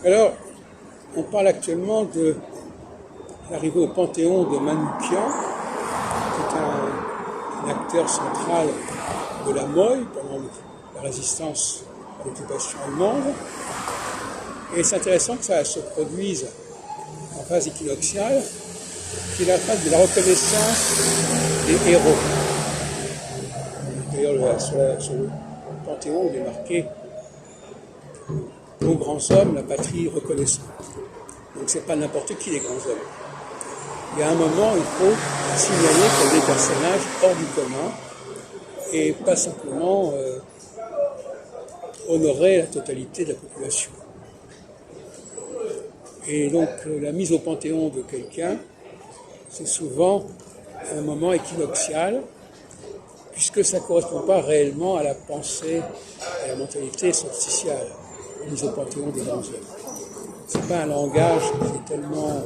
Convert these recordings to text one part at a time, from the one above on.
Alors, on parle actuellement de l'arrivée au Panthéon de Manoukian, qui est un acteur central de la Moye pendant la résistance à l'occupation allemande. Et c'est intéressant que ça se produise en phase équinoxiale, qui est la phase de la reconnaissance des héros. D'ailleurs, sur le Panthéon, il est marqué « Aux grands hommes, la patrie reconnaissante ». Donc c'est pas n'importe qui les grands hommes. Il y a un moment, il faut signaler qu'il y a des personnages hors du commun et pas simplement honorer la totalité de la population. Et donc la mise au Panthéon de quelqu'un, c'est souvent un moment équinoxial, puisque ça ne correspond pas réellement à la pensée, à la mentalité solsticiale, la mise au Panthéon des grands hommes. Ce n'est pas un langage qui est tellement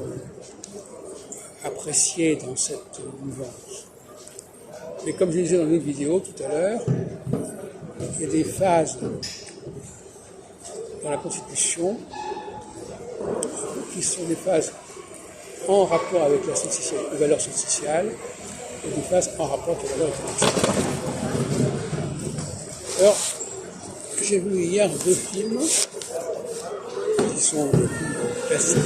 apprécié dans cette mouvance. Mais comme je le disais dans une autre vidéo tout à l'heure, il y a des phases dans la Constitution qui sont des phases en rapport avec les valeurs solsticiales et des phases en rapport avec les valeurs économiques. Alors, j'ai vu hier deux films qui sont des films classiques.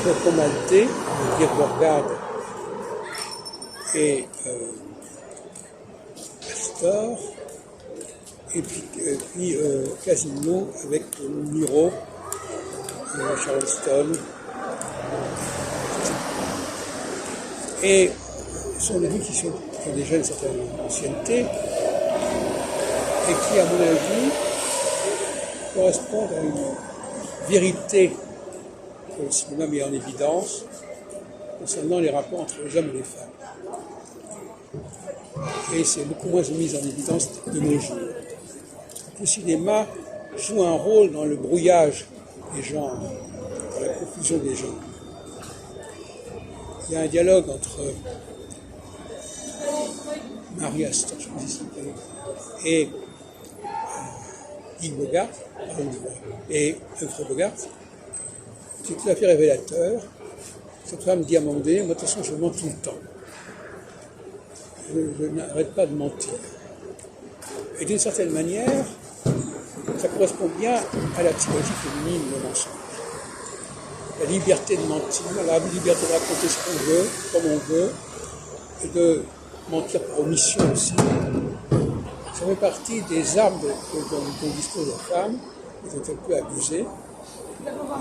Coco Maltais, de Dirk Bogarde et Astor, et puis Casino avec Niro, Charleston. Et ce sont des films qui ont déjà une certaine ancienneté et qui, à mon avis, correspondent à une vérité que le cinéma met en évidence concernant les rapports entre les hommes et les femmes. Et c'est beaucoup moins mis en évidence de nos jours. Le cinéma joue un rôle dans le brouillage des genres, dans la confusion des genres. Il y a un dialogue entre Marie Astor et Guy Bogart, et Humphrey Bogart, qui est tout à fait révélateur. Cette femme dit à un moment donné, moi de toute façon je mens tout le temps. Je n'arrête pas de mentir. Et d'une certaine manière, ça correspond bien à la psychologie féminine, le mensonge. La liberté de mentir, la liberté de raconter ce qu'on veut, comme on veut, et de mentir par omission aussi. Ça fait partie des armes dont dispose la femme, et dont elle peut abuser.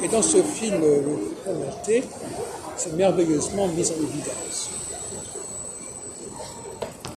Et dans ce film, Le Coco Maltais, c'est merveilleusement mis en évidence.